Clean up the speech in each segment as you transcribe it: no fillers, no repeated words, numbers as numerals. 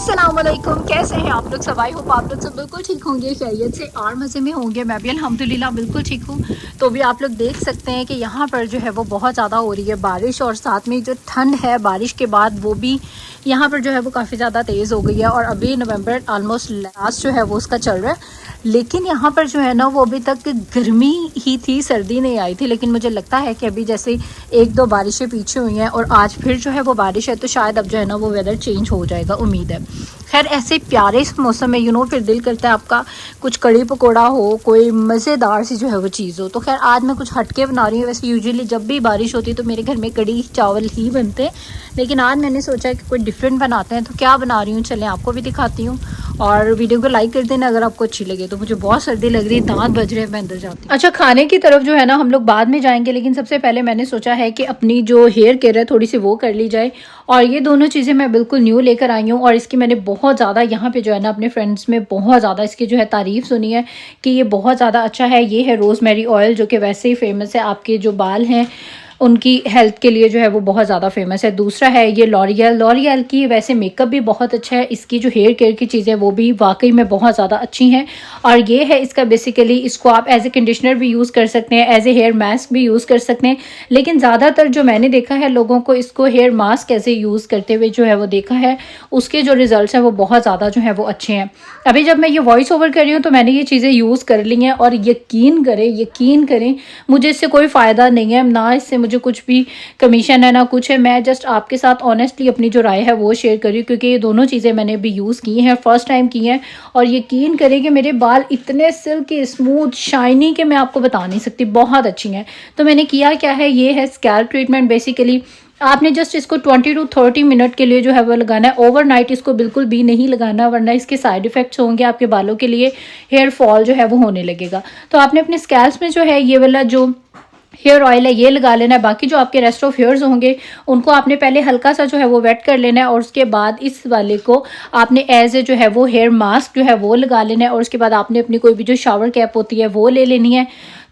अस्सलामुअलैकुम, कैसे हैं आप लोग सब? आई होप आप लोग सब बिल्कुल ठीक होंगे, खैरियत से और मज़े में होंगे। मैं भी अल्हम्दुलिल्लाह बिल्कुल ठीक हूँ। तो भी आप लोग देख सकते हैं कि यहाँ पर जो है वो बहुत ज़्यादा हो रही है बारिश, और साथ में जो ठंड है बारिश के बाद वो भी यहाँ पर जो है वो काफ़ी ज़्यादा तेज़ हो गई है। और अभी नवंबर ऑलमोस्ट लास्ट जो है वो उसका चल रहा है, लेकिन यहाँ पर जो है ना वो अभी तक गर्मी ही थी, सर्दी नहीं आई थी। लेकिन मुझे लगता है कि अभी जैसे एक दो बारिशें पीछे हुई हैं और आज फिर जो है वो बारिश है, तो शायद अब जो है ना वो वेदर चेंज हो जाएगा, उम्मीद है। खैर ऐसे प्यारे इस मौसम में फिर दिल करता है आपका कुछ कड़ी पकौड़ा हो, कोई मज़ेदार सी जो है वो चीज़ हो। तो खैर आज मैं कुछ हटके बना रही हूँ। वैसे यूजुअली जब भी बारिश होती है तो मेरे घर में कड़ी चावल ही बनते हैं, लेकिन आज मैंने सोचा कि कोई डिफरेंट बनाते हैं। तो क्या बना रही हूँ चलें आपको भी दिखाती हूँ, और वीडियो को लाइक कर देना अगर आपको अच्छी लगे। तो मुझे बहुत सर्दी लग रही है, दांत बज रहे हैं, मैं अंदर जाती हूँ। अच्छा, खाने की तरफ जो है ना हम लोग बाद में जाएंगे, लेकिन सबसे पहले मैंने सोचा है कि अपनी जो हेयर केयर है थोड़ी सी वो कर ली जाए। और ये दोनों चीज़ें मैं बिल्कुल न्यू लेकर आई हूँ, और इसकी मैंने बहुत ज़्यादा यहाँ पे जो है ना अपने फ्रेंड्स में बहुत ज़्यादा इसकी जो है तारीफ़ सुनी है कि ये बहुत ज़्यादा अच्छा है। ये है रोज़मेरी ऑयल, जो कि वैसे ही फेमस है, आपके जो बाल हैं उनकी हेल्थ के लिए जो है वो बहुत ज़्यादा फेमस है। दूसरा है ये लॉरियल की वैसे मेकअप भी बहुत अच्छा है, इसकी जो हेयर केयर की चीज़ें वो भी वाकई में बहुत ज़्यादा अच्छी हैं। और ये है इसका बेसिकली, इसको आप एज ए कंडीशनर भी यूज़ कर सकते हैं, एज ए हेयर मास्क भी यूज़ कर सकते हैं। लेकिन ज़्यादातर जो मैंने देखा है लोगों को इसको हेयर मास्क ऐसे यूज़ करते हुए जो है वो देखा है, उसके जो रिजल्ट हैं वो बहुत ज़्यादा जो है वो अच्छे हैं। अभी जब मैं ये वॉइस ओवर कर रही हूँ तो मैंने ये चीज़ें यूज़ कर ली हैं, और यकीन करें मुझे इससे कोई फ़ायदा नहीं है, ना इससे मुझे कुछ भी कमीशन है ना कुछ है। मैं जस्ट आपके साथ ऑनेस्टली अपनी जो राय है वो शेयर कर रही हूँ, क्योंकि ये दोनों चीज़ें मैंने भी यूज़ की हैं, फर्स्ट टाइम की हैं। और यकीन करें कि मेरे बाल इतने सिल्की स्मूथ शाइनी के मैं आपको बता नहीं सकती, बहुत अच्छी हैं। तो मैंने किया क्या है, ये है स्कैल्प ट्रीटमेंट। बेसिकली आपने जस्ट इसको 20 to 30 मिनट के लिए जो है वो लगाना है। ओवरनाइट इसको बिल्कुल भी नहीं लगाना, वरना इसके साइड इफ़ेक्ट्स होंगे आपके बालों के लिए, हेयर फॉल जो है वो होने लगेगा। तो आपने अपने स्कैल्प्स में जो है ये वाला जो हेयर ऑयल है ये लगा लेना है। बाकी जो आपके रेस्ट ऑफ हेयर्स होंगे उनको आपने पहले हल्का सा जो है वो वेट कर लेना है, और उसके बाद इस वाले को आपने एज ए जो है वो हेयर मास्क जो है वो लगा लेना है। और उसके बाद आपने अपनी कोई भी जो शावर कैप होती है वो ले लेनी है।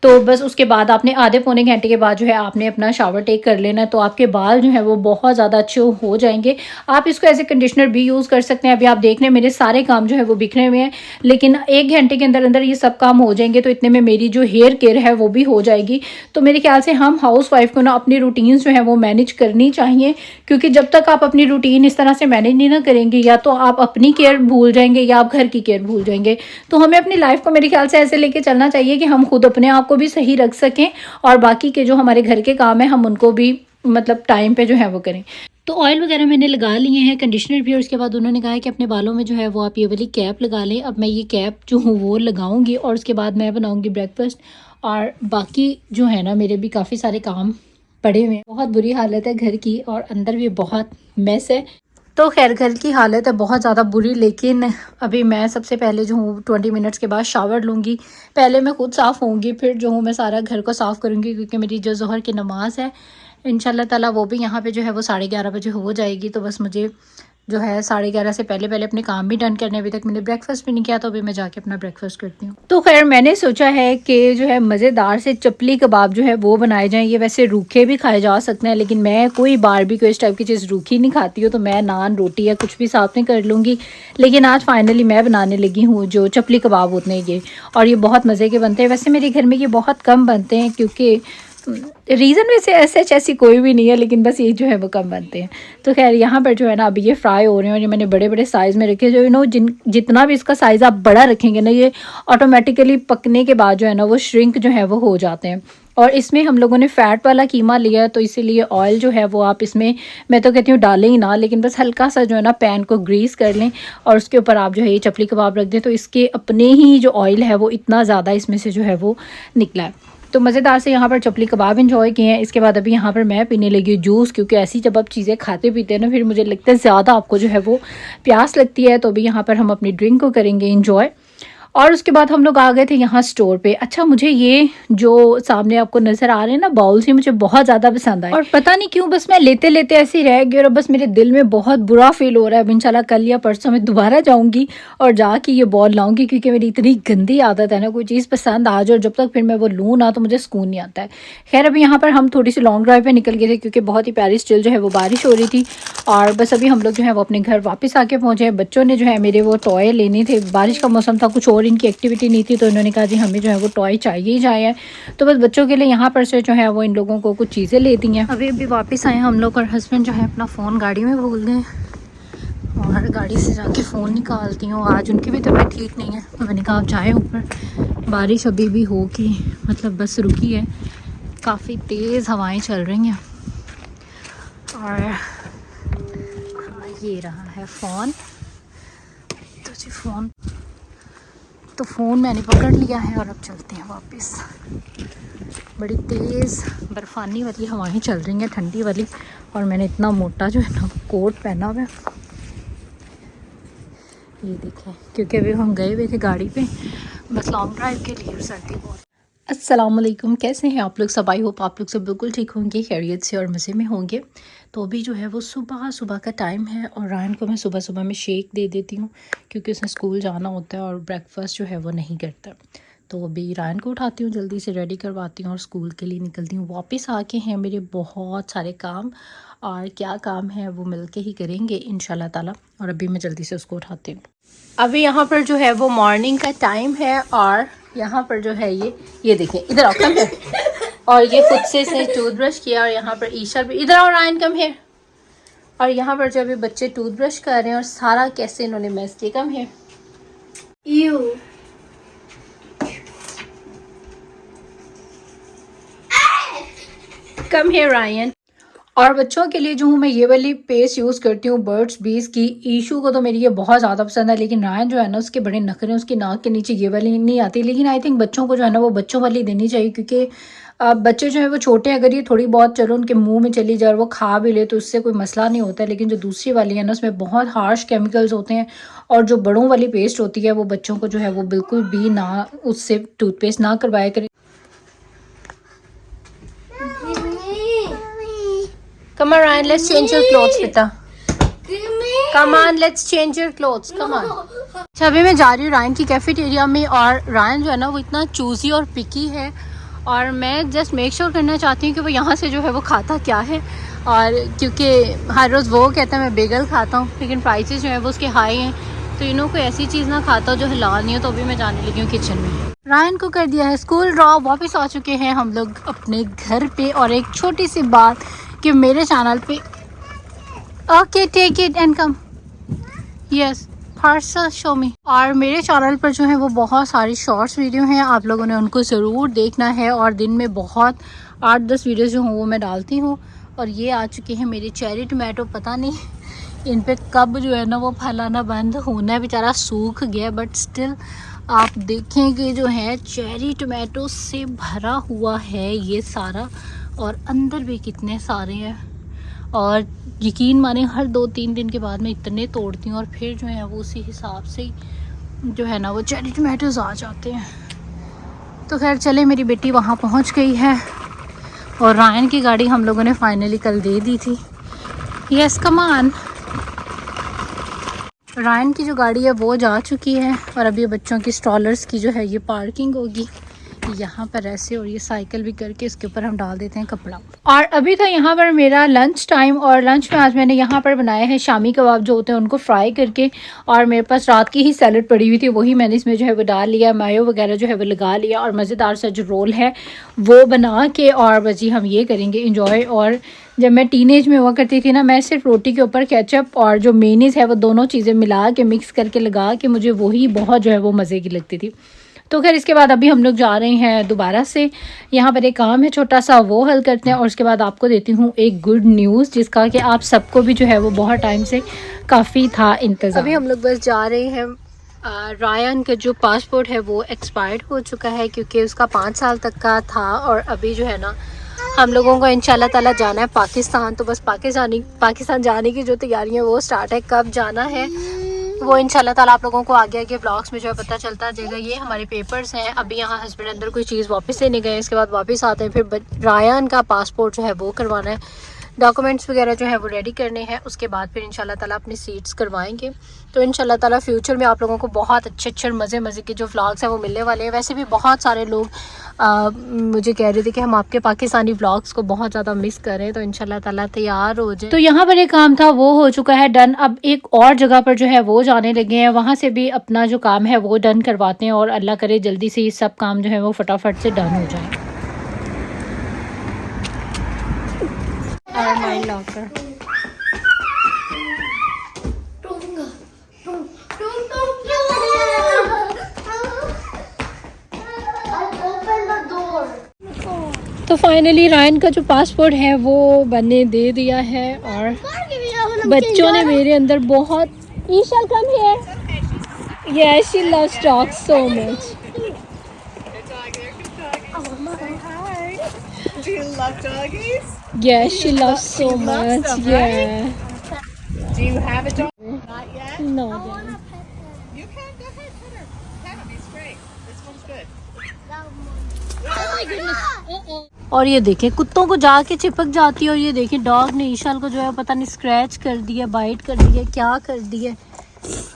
तो बस उसके बाद आपने आधे पौने घंटे के बाद जो है आपने अपना शावर टेक कर लेना है, तो आपके बाल जो है वो बहुत ज़्यादा अच्छे हो जाएंगे। आप इसको एज ए कंडीशनर भी यूज़ कर सकते हैं। अभी आप देख रहे हैं मेरे सारे काम जो है वो बिखरे हुए हैं, लेकिन 1 घंटे के अंदर अंदर ये सब काम हो जाएंगे। तो इतने में मेरी जो हेयर केयर है वो भी हो जाएगी। तो मेरे ख्याल से हम हाउस वाइफ को ना अपनी रूटीन जो है वो मैनेज करनी चाहिए, क्योंकि जब तक आप अपनी रूटीन इस तरह से मैनेज नहीं ना करेंगे, या तो आप अपनी केयर भूल जाएंगे या आप घर की केयर भूल जाएंगे। तो हमें अपनी लाइफ को मेरे ख्याल से ऐसे लेके चलना चाहिए कि हम खुद अपने आप को भी सही रख सकें, और बाकी के जो हमारे घर के काम है हम उनको भी मतलब टाइम पे जो है वो करें। तो ऑयल वगैरह मैंने लगा लिए हैं, कंडीशनर भी, और उसके बाद उन्होंने कहा है कि अपने बालों में जो है वो आप ये वाली कैप लगा लें। अब मैं ये कैप जो हूँ वो लगाऊंगी, और उसके बाद मैं बनाऊंगी ब्रेकफास्ट। और बाकी जो है ना मेरे भी काफ़ी सारे काम पड़े हुए हैं। बहुत बुरी हालत है घर की, और अंदर भी बहुत मेस है। तो खैर घर की हालत है बहुत ज़्यादा बुरी, लेकिन अभी मैं सबसे पहले जो हूँ 20 मिनट्स के बाद शावर लूँगी। पहले मैं खुद साफ़ होंगी, फिर जो हूँ मैं सारा घर को साफ़ करूँगी, क्योंकि मेरी जो ज़ोहर की नमाज़ है इंशाल्लाह ताला वो भी यहाँ पे जो है वो 11:30 बजे हो जाएगी। तो बस मुझे जो है 11:30 से पहले पहले अपने काम भी डन करने। अभी तक मैंने ब्रेकफास्ट भी नहीं किया, तो अभी मैं जाके अपना ब्रेकफास्ट करती हूँ। तो खैर मैंने सोचा है कि जो है मज़ेदार से चपली कबाब जो है वो बनाए जाएँ। ये वैसे रूखे भी खाए जा सकते हैं, लेकिन मैं कोई बार भी कोई इस टाइप की चीज़ रूखी नहीं खाती हूँ, तो मैं नान रोटी या कुछ भी साथ में कर लूँगी। लेकिन आज फाइनली मैं बनाने लगी हूँ जो चपली कबाब होते हैं ये, और ये बहुत मज़े के बनते हैं। वैसे मेरे घर में ये बहुत कम बनते हैं, क्योंकि रीज़न वैसे ऐसी कोई भी नहीं है, लेकिन बस ये जो है वो कम बनते हैं। तो खैर यहाँ पर जो है ना अभी ये फ्राई हो रहे हैं, और ये मैंने बड़े बड़े साइज़ में रखे। जो जितना भी इसका साइज़ आप बड़ा रखेंगे ना, ये ऑटोमेटिकली पकने के बाद जो है ना वो श्रिंक जो है वो हो जाते हैं। और इसमें हम लोगों ने फ़ैट वाला कीमा लिया है, तो इसीलिए ऑयल जो है वो आप इसमें, मैं तो कहती हूँ डालें ही ना, लेकिन बस हल्का सा जो है ना पैन को ग्रीस कर लें, और उसके ऊपर आप जो है ये चपली कबाब रख दें। तो इसके अपने ही जो ऑयल है वो इतना ज़्यादा इसमें से जो है वो निकला है। तो मज़ेदार से यहाँ पर चपली कबाब इंजॉय किए हैं। इसके बाद अभी यहाँ पर मैं पीने लगी जूस, क्योंकि ऐसी जब आप चीज़ें खाते पीते हैं ना, फिर मुझे लगता है ज़्यादा आपको जो है वो प्यास लगती है। तो अभी यहाँ पर हम अपनी ड्रिंक को करेंगे इंजॉय। और उसके बाद हम लोग आ गए थे यहाँ स्टोर पे। अच्छा, मुझे ये जो सामने आपको नज़र आ रहे हैं ना बाउल्स, ये मुझे बहुत ज़्यादा पसंद आए और पता नहीं क्यों बस मैं लेते लेते ऐसे ही रह गई और बस मेरे दिल में बहुत बुरा फील हो रहा है। अब इंशाल्लाह कल या परसों मैं दोबारा जाऊँगी और जाके ये बॉल लाऊंगी, क्योंकि मेरी इतनी गंदी आदत है ना, कोई चीज़ पसंद आ जाए और जब तक फिर मैं वो लूँ ना तो मुझे सुकून नहीं आता है। खैर अभी यहाँ पर हम थोड़ी सी लॉन्ग ड्राइव पे निकल गए थे क्योंकि बहुत ही प्यारी स्टिल जो है वो बारिश हो रही थी। और बस अभी हम लोग जो है वो अपने घर वापस आके पहुँचे। बच्चों ने जो है मेरे वो टॉय लेने थे, बारिश का मौसम था, कुछ और इनकी एक्टिविटी नहीं थी, तो इन्होंने कहा जी हमें जो है वो टॉय चाहिए ही चाहिए। तो बस बच्चों के लिए यहाँ पर से जो है वो इन लोगों को कुछ चीज़ें ले दी हैं। अभी वापस आए हम लोग और हस्बैंड जो है अपना फ़ोन गाड़ी में भूल गए और गाड़ी से जाके फ़ोन निकालती हूँ। आज उनकी भी तबीयत ठीक नहीं है तो मैंने कहा आप जाए ऊपर। बारिश अभी भी होगी, मतलब बस रुकी है, काफ़ी तेज़ हवाएं चल रही हैं। और ये रहा है फ़ोन, तो जी फ़ोन मैंने पकड़ लिया है और अब चलते हैं वापस। बड़ी तेज़ बर्फ़ानी वाली हवाएं चल रही हैं, ठंडी वाली, और मैंने इतना मोटा जो है ना कोट पहना हुआ है, ये देखें, क्योंकि अभी हम गए हुए थे गाड़ी पे बस लॉन्ग ड्राइव के लिए और सर्दी बहुत। अस्सलाम वालेकुम, कैसे हैं आप लोग सब? आई होप आप लोग सब बिल्कुल ठीक होंगे, खैरियत से और मज़े में होंगे। तो अभी जो है वो सुबह का टाइम है और रायन को मैं सुबह में शेक दे देती हूँ क्योंकि उसने स्कूल जाना होता है और ब्रेकफास्ट जो है वो नहीं करता। तो अभी रायन को उठाती हूँ, जल्दी से रेडी करवाती हूँ और स्कूल के लिए निकलती हूँ। वापस आके हैं मेरे बहुत सारे काम, और क्या काम है वो मिल के ही करेंगे इंशाल्लाह ताला। और अभी मैं जल्दी से उसको उठाती हूँ। अभी यहाँ पर जो है वो मॉर्निंग का टाइम है और यहाँ पर जो है ये देखें, इधर आओ, कम है। और ये खुद से इसने टूथब्रश किया और यहाँ पर ईशा भी, इधर आओ रायन, कम है। और यहाँ पर जो अभी बच्चे टूथब्रश कर रहे हैं और सारा कैसे इन्होंने मैस किया, कम है। कम है रायन। और बच्चों के लिए जो हूँ मैं ये वाली पेस्ट यूज़ करती हूँ बर्ड्स बीज की। ईशू को तो मेरी ये बहुत ज़्यादा पसंद है, लेकिन रायन जो है ना उसके बड़े नखरे हैं, उसकी नाक के नीचे ये वाली नहीं आती। लेकिन आई थिंक बच्चों को जो है ना वो बच्चों वाली देनी चाहिए, क्योंकि बच्चे जो है वो छोटे, अगर ये थोड़ी बहुत चलो उनके मुंह में चली जाए और वो खा भी ले तो उससे कोई मसला नहीं होता है। लेकिन जो दूसरी वाली है ना उसमें बहुत हार्श केमिकल्स होते हैं, और जो बड़ों वाली पेस्ट होती है वो बच्चों को जो है वो बिल्कुल भी ना, उससे टूथपेस्ट ना करवाया करें। Come on, Ryan, let's change your clothes, बेटा. Come on, let's change your clothes. Come on. अच्छा, अभी मैं जा रही हूँ रायन की कैफेटेरिया में, और रायन जो है ना वो इतना चूज़ी और पिकी है, और मैं जस्ट मेक श्योर करना चाहती हूँ कि वो यहाँ से जो है वो खाता क्या है। और क्योंकि हर रोज़ वो कहता है मैं बेगल खाता हूँ, लेकिन प्राइसेस जो है वो उसके हाई हैं, तो इन्हों कोई ऐसी चीज़ ना खाता हो जो हलाल नहीं हो। तो अभी मैं जाने लगी हूँ किचन में। रायन को कर दिया है स्कूल ड्रॉप, वापस आ चुके हैं हम लोग अपने घर पे। और एक छोटी सी बात कि मेरे चैनल पे, okay take it and come, yes parcel show me. और मेरे चैनल पर जो है वो बहुत सारी शॉर्ट्स वीडियो हैं, आप लोगों ने उनको ज़रूर देखना है। और दिन में बहुत 8-10 वीडियोस जो हूँ वो मैं डालती हूँ। और ये आ चुके हैं मेरे चेरी टमाटो, पता नहीं इन पे कब जो है ना वो फैलाना बंद होना है, बेचारा सूख गया, बट स्टिल आप देखेंगे जो है चेरी टमाटो से भरा हुआ है ये सारा, और अंदर भी कितने सारे हैं। और यकीन माने हर 2-3 दिन के बाद मैं इतने तोड़ती हूँ और फिर जो है वो उसी हिसाब से जो है ना वो चेरी टमाटोज़ आ जाते हैं। तो खैर चले, मेरी बेटी वहाँ पहुँच गई है और रायन की गाड़ी हम लोगों ने फाइनली कल दे दी थी। यस कम ऑन, रायन की जो गाड़ी है वो जा चुकी है और अभी बच्चों की स्ट्रॉलर्स की जो है ये पार्किंग होगी यहाँ पर ऐसे, और ये साइकिल भी करके इसके ऊपर हम डाल देते हैं कपड़ा। और अभी था यहाँ पर मेरा लंच टाइम, और लंच में आज मैंने यहाँ पर बनाए हैं शामी कबाब जो होते हैं उनको फ्राई करके, और मेरे पास रात की ही सैलड पड़ी हुई थी, वही मैंने इसमें जो है वो डाल लिया, मायो वगैरह जो है वो लगा लिया, और मज़ेदार सा जो रोल है वो बना के, और बजी हम ये करेंगे इंजॉय। और जब मैं टीनेज में हुआ करती थी ना, मैं सिर्फ रोटी के ऊपर केचप और जो मेनीज़ है वो दोनों चीज़ें मिला के मिक्स करके लगा के, मुझे वही बहुत जो है वो मज़े की लगती थी। तो खैर इसके बाद अभी हम लोग जा रहे हैं दोबारा से, यहाँ पर एक काम है छोटा सा वो हल करते हैं, और उसके बाद आपको देती हूँ एक गुड न्यूज़ जिसका कि आप सबको भी जो है वो बहुत टाइम से काफ़ी था इंतज़ार। अभी हम लोग बस जा रहे हैं, रायन का जो पासपोर्ट है वो एक्सपायर्ड हो चुका है क्योंकि उसका 5 साल तक का था, और अभी जो है ना हम लोगों को इंशाल्लाह ताला जाना है पाकिस्तान। तो बस पाकिस्तान जाने की जो तैयारी है वो स्टार्ट है। कब जाना है वो इंशाल्लाह ताला आप लोगों को आगे आगे ब्लॉग्स में जो है पता चलता जाएगा। ये हमारे पेपर्स हैं, अभी यहाँ हस्बैंड अंदर कोई चीज़ वापस लेने गए, इसके बाद वापस आते हैं, फिर रायन का पासपोर्ट जो है वो करवाना है, डॉक्यूमेंट्स वगैरह जो है वो रेडी करने हैं, उसके बाद फिर इंशाल्लाह ताला अपनी सीट्स करवाएंगे। तो इंशाल्लाह ताला फ्यूचर में आप लोगों को बहुत अच्छे मज़े के जो व्लॉग्स हैं वो मिलने वाले हैं। वैसे भी बहुत सारे लोग मुझे कह रहे थे कि हम आपके पाकिस्तानी व्लॉग्स को बहुत ज़्यादा मिस कर रहे हैं, तो इंशाल्लाह ताला तैयार हो जाए। तो यहाँ पर एक काम था वो हो चुका है डन। अब एक और जगह पर जो है वो जाने लगे हैं, वहाँ से भी अपना जो काम है वो डन करवाते हैं और अल्लाह करे जल्दी से ये सब काम जो है वो फटाफट से डन हो जाए। My locker. तो फाइनली रायन का जो पासपोर्ट है वो बनने दे दिया है और बच्चों ने मेरे अंदर बहुत Isha come here. Yes, she loves dogs so much. Do you love doggies? Yes, she loves so much. them, Yeah. Do you have a dog? Not yet? No. You can go ahead, pet her. Pet him, he's great. This one's good. Oh my goodness. और ये देखें कुत्तों को जाके चिपक जाती है, और ये देखें डॉग ने ईशाल को जो है पता नहीं स्क्रैच कर दिया, बाइट कर दिया, क्या कर दिया।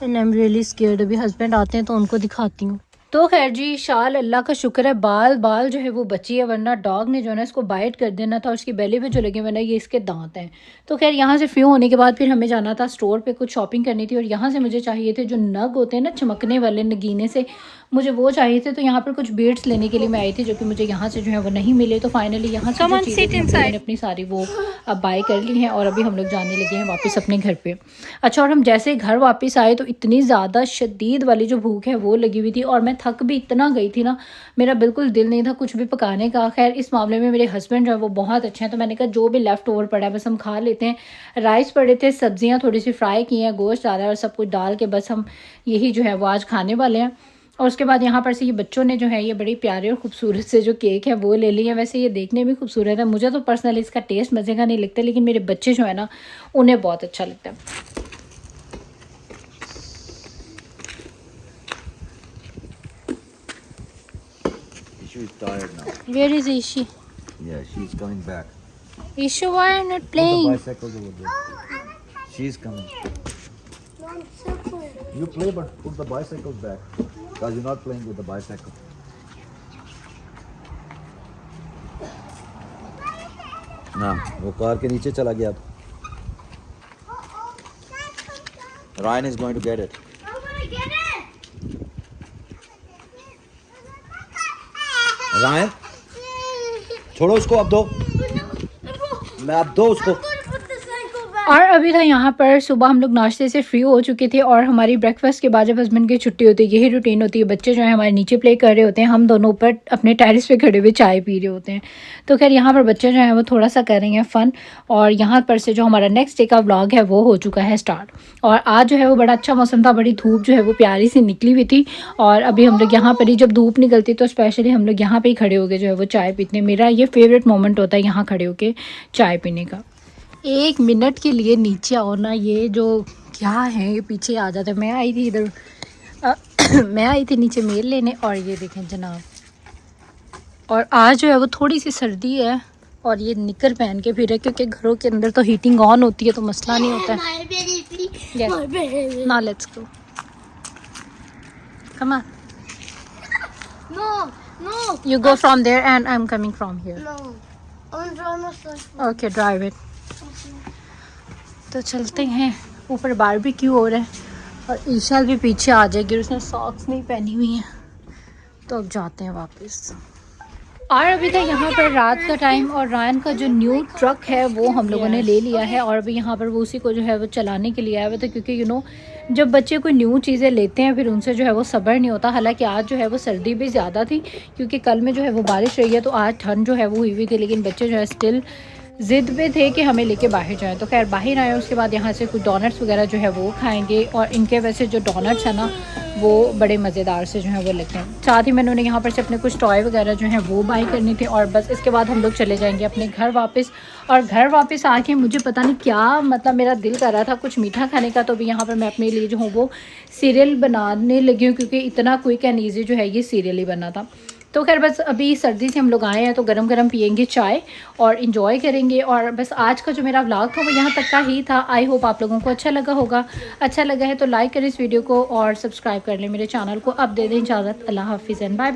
And I am really scared. अभी हस्बैंड आते हैं तो उनको दिखाती हूँ। तो खैर जी, शाल अल्लाह का शुक्र है बाल जो है वो बची है, वरना डॉग ने जो है ना इसको बाइट कर देना था और उसकी बेली पे जो लगे वरना ये इसके दांत हैं। तो खैर यहाँ से फ्री होने के बाद फिर हमें जाना था स्टोर पे, कुछ शॉपिंग करनी थी, और यहाँ से मुझे चाहिए थे जो नग होते हैं ना चमकने वाले नगीने से, मुझे वो चाहिए थे। तो यहाँ पर कुछ बीड्स लेने के लिए मैं आई थी जो कि मुझे यहाँ से जो है वो नहीं मिले। तो फाइनली यहाँ से जो चीज़ें मैंने अपनी सारी वो अब बाय कर ली हैं और अभी हम लोग जाने लगे हैं वापस अपने घर पे। अच्छा, और हम जैसे घर वापस आए तो इतनी ज़्यादा शदीद वाली जो भूख है वो लगी हुई थी और मैं थक भी इतना गई थी ना, मेरा बिल्कुल दिल नहीं था कुछ भी पकाने का। खैर इस मामले में मेरे हस्बैंड जो है वो बहुत अच्छे हैं, तो मैंने कहा जो भी लेफ़्ट ओवर पड़ा है बस हम खा लेते हैं। राइस पड़े थे, सब्जियाँ थोड़ी सी फ्राई की हैं, गोश्त डाला है और सब कुछ डाल के बस हम यही जो है वो आज खाने वाले हैं। और उसके बाद यहाँ पर से ये बच्चों ने जो है ये बड़ी प्यारे और खूबसूरत से जो केक है वो ले ली है। वैसे ये देखने में खूबसूरत है, मुझे तो पर्सनली इसका टेस्ट मज़े का नहीं लगता, लेकिन मेरे बच्चे जो है ना उन्हें बहुत अच्छा लगता है। Ishu is tired now. Where is Ishi? Yeah, she's coming back. Ishi, why are you not Put the playing? bicycles over there. She's coming. You play, but put the bicycles back. Because you're not playing with the bicycle. ना वो car के नीचे चला गया। Ryan is going to get it. Ryan, छोड़ो उसको, अब दो, मैं अब दो उसको। और अभी था यहाँ पर सुबह हम लोग नाश्ते से फ्री हो चुके थे और हमारी ब्रेकफास्ट के बाद जब हस्बैंड की छुट्टी होती है यही रूटीन होती है, बच्चे जो है हमारे नीचे प्ले कर रहे होते हैं, हम दोनों ऊपर अपने टेरेस पे खड़े हुए चाय पी रहे होते हैं। तो खैर यहाँ पर बच्चे जो हैं वो थोड़ा सा कर रहे हैं फ़न, और यहाँ पर से जो हमारा नेक्स्ट डे का व्लॉग है वो हो चुका है स्टार्ट। और आज जो है वो बड़ा अच्छा मौसम था, बड़ी धूप जो है वो प्यारी सी निकली हुई थी, और अभी हम लोग यहाँ पर ही जब धूप निकलती तो स्पेशली हम लोग यहाँ पर ही खड़े हो गए जो है वो चाय पीते। मेरा ये फेवरेट मोमेंट होता है यहाँ खड़े होकर चाय पीने का। एक मिनट के लिए नीचे आओ ना, ये जो क्या है ये पीछे आ जाता है। मैं आई थी इधर मैं आई थी नीचे मेल लेने, और ये देखें जनाब, और आज जो है वो थोड़ी सी सर्दी है और ये निकर पहन के फिर है क्योंकि घरों के अंदर तो हीटिंग ऑन होती है तो मसला नहीं होता है। ना let's go, come on, No, you go from there and I am coming from here. no. I'm drawing myself. Okay, drive it. तो चलते हैं, ऊपर बारबेक्यू हो रहा है और ईशाल भी पीछे आ जाएगी, उसने सॉक्स नहीं पहनी हुई हैं। तो अब जाते हैं वापस। और अभी तक यहाँ पर रात का टाइम, और रायन का जो न्यू ट्रक है वो हम लोगों ने ले लिया है और अभी यहाँ पर वो उसी को जो है वो चलाने के लिए आया हुआ था, क्योंकि यू नो जब बच्चे कोई न्यू चीज़ें लेते हैं फिर उनसे जो है वो सब्र नहीं होता। हालांकि आज जो है वो सर्दी भी ज़्यादा थी क्योंकि कल में जो है वो बारिश रही है, तो आज ठंड जो है वो हुई थी, लेकिन बच्चे जो है स्टिल ज़िद पे थे कि हमें लेके बाहर जाएं, तो खैर बाहर आए। उसके बाद यहाँ से कुछ डोनट्स वगैरह जो है वो खाएंगे, और इनके वैसे जो डोनट्स हैं ना वो बड़े मज़ेदार से जो है वो लगते हैं। साथ ही मैंने यहाँ पर से अपने कुछ टॉय वगैरह जो हैं वो बाई करने थे, और बस इसके बाद हम लोग चले जाएंगे अपने घर वापस। और घर वापस आके मुझे पता नहीं क्या मतलब मेरा दिल कर रहा था कुछ मीठा खाने का, तो भी यहाँ पर मैं अपने लिए जो हूँ वो सीरियल बनाने लगी हूँ, क्योंकि इतना क्विक एंड ईजी जो है ये सीरियल ही बना था। तो खैर बस अभी सर्दी से हम लोग आए हैं तो गरम गरम पियेंगे चाय और इन्जॉय करेंगे। और बस आज का जो मेरा व्लॉग था वो यहाँ तक का ही था। आई होप आप लोगों को अच्छा लगा होगा। अच्छा लगा है तो लाइक करें इस वीडियो को और सब्सक्राइब कर लें मेरे चैनल को। अब दे दें इजाज़त। अल्लाह हाफिज़ एंड बाय बाय।